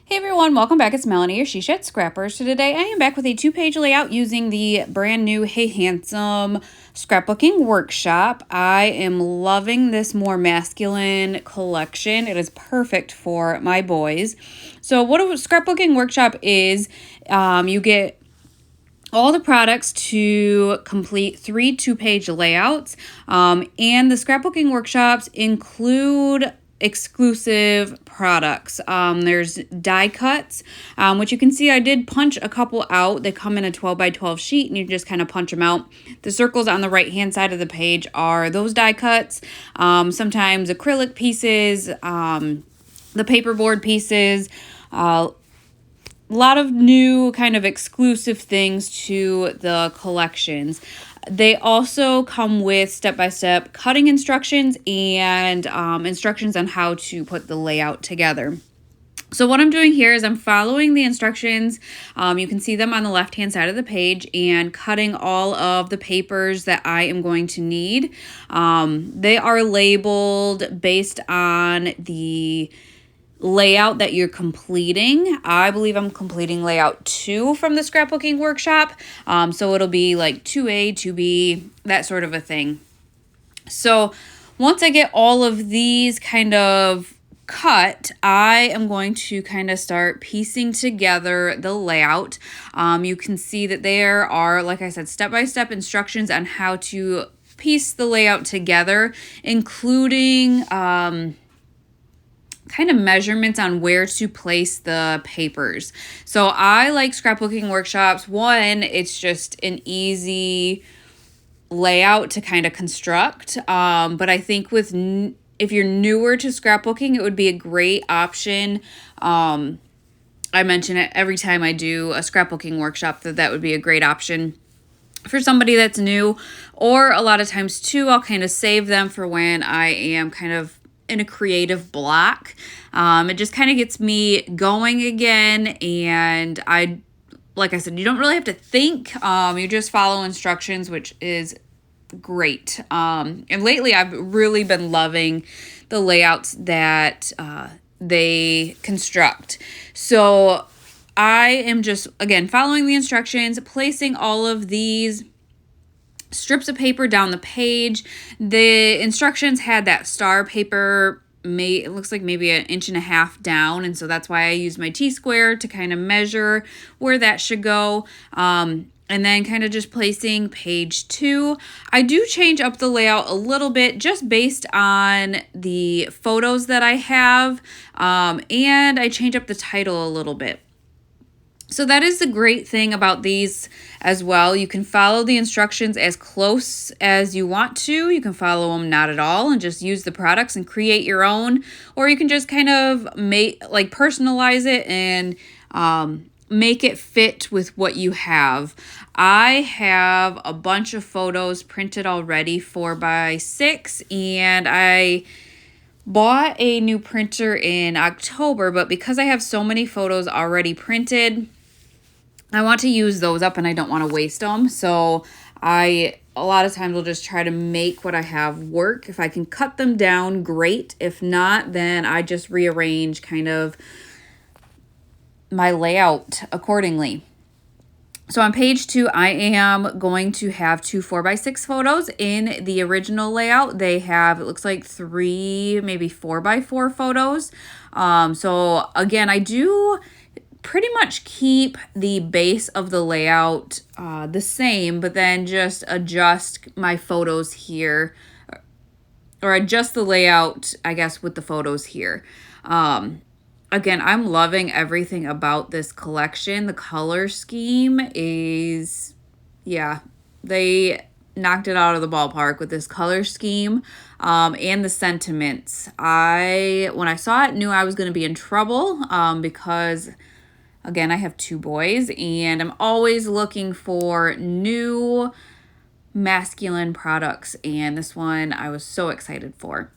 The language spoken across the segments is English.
Hey everyone, welcome back. It's Melanie, your She Shed Scrapper. So today I am back with a 2-page layout using the brand new Hey Handsome scrapbooking workshop. I am loving this more masculine collection. It is perfect for my boys. So what a scrapbooking workshop is, you get all the products to complete 3 2-page layouts, and the scrapbooking workshops include exclusive products. There's die cuts, which you can see I did punch a couple out. They come in a 12 by 12 sheet and you just kind of punch them out. The circles on the right hand side of the page are those die cuts, sometimes acrylic pieces, the paperboard pieces, a lot of new kind of exclusive things to the collections. They also come with step-by-step cutting instructions and instructions on how to put the layout together. So what I'm doing here is I'm following the instructions. You can see them on the left-hand side of the page and cutting all of the papers that I am going to need. They are labeled based on the layout that you're completing. I believe I'm completing layout 2 from the scrapbooking workshop. So it'll be like 2A, 2B, that sort of a thing. So once I get all of these kind of cut, I am going to kind of start piecing together the layout. You can see that there are, like I said, step-by-step instructions on how to piece the layout together, including kind of measurements on where to place the papers. So I like scrapbooking workshops. One, it's just an easy layout to kind of construct. But I think if you're newer to scrapbooking, it would be a great option. I mention it every time I do a scrapbooking workshop that would be a great option for somebody that's new. Or a lot of times too, I'll kind of save them for when I am kind of in a creative block. It just kind of gets me going again, and like I said, you don't really have to think. You just follow instructions, which is great. And lately I've really been loving the layouts that they construct. So I am just, again, following the instructions, placing all of these strips of paper down the page. The instructions had that star paper, it looks like maybe 1.5 inches down, and so that's why I used my T-square to kind of measure where that should go. And then kind of just placing page 2. I do change up the layout a little bit just based on the photos that I have, and I change up the title a little bit. So that is the great thing about these as well. You can follow the instructions as close as you want to. You can follow them not at all and just use the products and create your own. Or you can just kind of personalize it and make it fit with what you have. I have a bunch of photos printed already 4x6, and I bought a new printer in October, but because I have so many photos already printed, I want to use those up and I don't want to waste them. So a lot of times will just try to make what I have work. If I can cut them down, great. If not, then I just rearrange kind of my layout accordingly. So on page 2, I am going to have 2 4x6 photos. In the original layout, they have, it looks like 3, maybe 4x4 photos. So again, I do pretty much keep the base of the layout the same, but then just adjust my photos here, or adjust the layout, I guess, with the photos here. Again, I'm loving everything about this collection. The color scheme is, yeah, they knocked it out of the ballpark with this color scheme, and the sentiments. When I saw it, knew I was going to be in trouble, because again, I have 2 boys, and I'm always looking for new masculine products, and this one I was so excited for.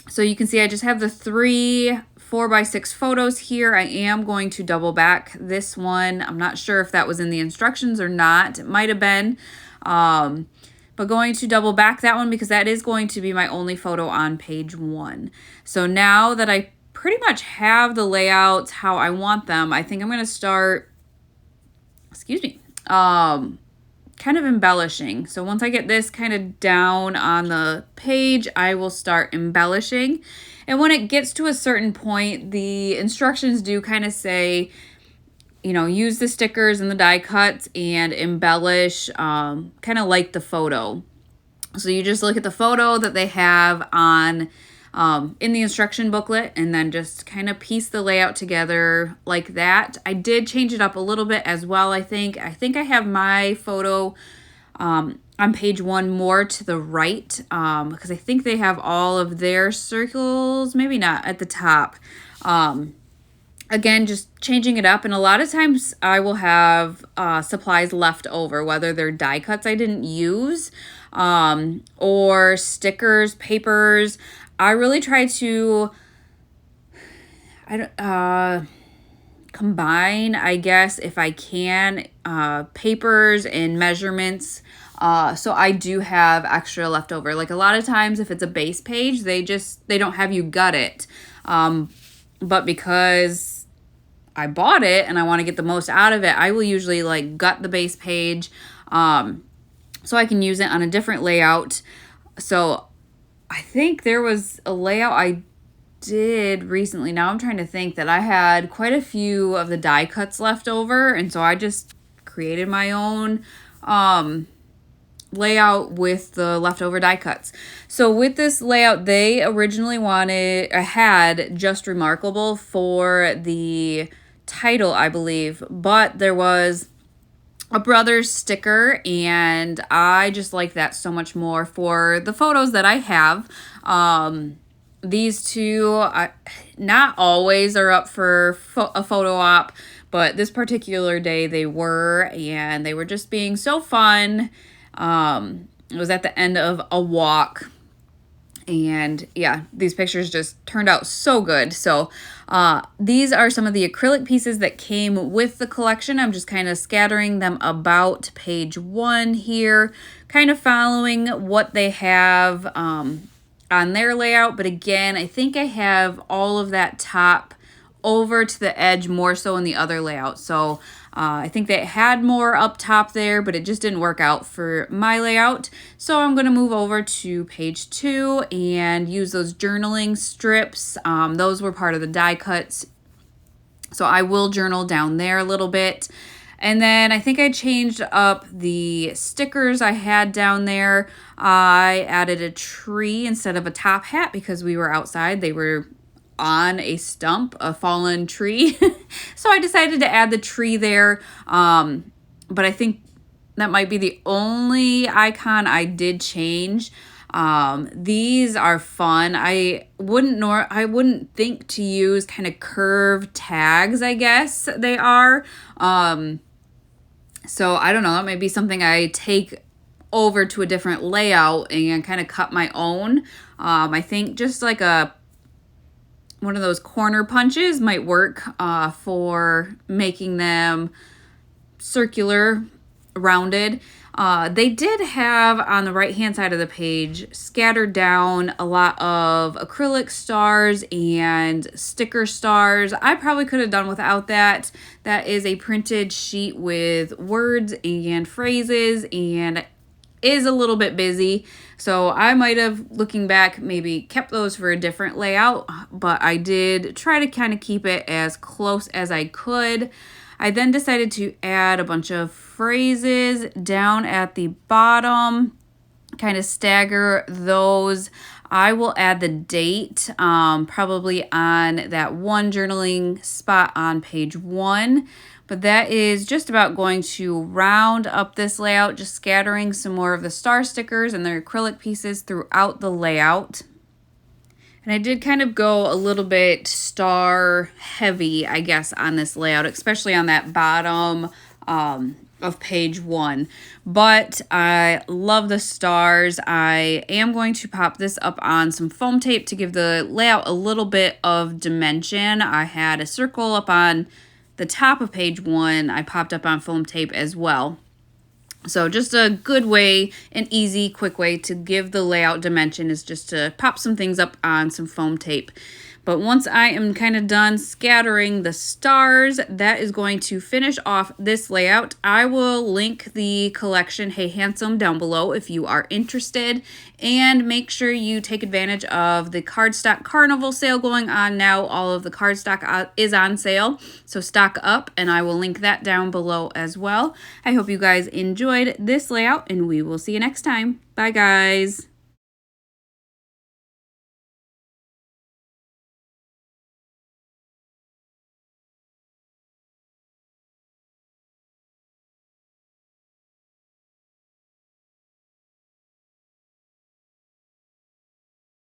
So you can see I just have the 3 4x6 photos here. I am going to double back this one. I'm not sure if that was in the instructions or not. It might have been. but going to double back that one because that is going to be my only photo on page 1. So now that I pretty much have the layouts how I want them, I think I'm going to start, kind of embellishing. So once I get this kind of down on the page, I will start embellishing. And when it gets to a certain point, the instructions do kind of say, you know, use the stickers and the die cuts and embellish kind of like the photo. So you just look at the photo that they have on in the instruction booklet and then just kind of piece the layout together like that. I did change it up a little bit as well, I think. I think I have my photo on page 1 more to the right because I think they have all of their circles, maybe not at the top. Again, just changing it up. And a lot of times I will have supplies left over, whether they're die cuts I didn't use or stickers, papers. I really try to combine, I guess, if I can, papers and measurements. So I do have extra left over. Like a lot of times if it's a base page, they don't have you gut it. But because I bought it and I want to get the most out of it, I will usually like gut the base page so I can use it on a different layout. So I think there was a layout I did recently. Now I'm trying to think that I had quite a few of the die cuts left over. And so I just created my own layout with the leftover die cuts. So with this layout, they originally had Just Remarkable for the title, I believe, but there was a Brothers sticker and I just like that so much more for the photos that I have. These two not always are up for a photo op, but this particular day they were, and they were just being so fun. It was at the end of a walk. And yeah, these pictures just turned out so good. So these are some of the acrylic pieces that came with the collection. I'm just kind of scattering them about page 1 here, kind of following what they have on their layout. But again, I think I have all of that top over to the edge more so in the other layout. So I think they had more up top there, but it just didn't work out for my layout. So I'm going to move over to page 2 and use those journaling strips. Those were part of the die cuts. So I will journal down there a little bit. And then I think I changed up the stickers I had down there. I added a tree instead of a top hat because we were outside. They were on a stump, a fallen tree. So I decided to add the tree there. But I think that might be the only icon I did change. These are fun. I wouldn't think to use kind of curved tags, I guess they are. So I don't know, that might be something I take over to a different layout and kind of cut my own. I think just like one of those corner punches might work for making them circular, rounded. They did have on the right hand side of the page scattered down a lot of acrylic stars and sticker stars. I probably could have done without that. That is a printed sheet with words and phrases and is a little bit busy. So I might have, looking back, maybe kept those for a different layout, but I did try to kind of keep it as close as I could. I then decided to add a bunch of phrases down at the bottom, kind of stagger those. I will add the date probably on that one journaling spot on page 1. But that is just about going to round up this layout, just scattering some more of the star stickers and their acrylic pieces throughout the layout. And I did kind of go a little bit star heavy, I guess, on this layout, especially on that bottom of page 1. But I love the stars. I am going to pop this up on some foam tape to give the layout a little bit of dimension. I had a circle up on the top of page 1. I popped up on foam tape as well. So just a good way, an easy, quick way to give the layout dimension is just to pop some things up on some foam tape. But once I am kind of done scattering the stars, that is going to finish off this layout. I will link the collection Hey Handsome down below if you are interested. And make sure you take advantage of the Cardstock Carnival sale going on now. All of the cardstock is on sale, so stock up, and I will link that down below as well. I hope you guys enjoyed this layout, and we will see you next time. Bye, guys.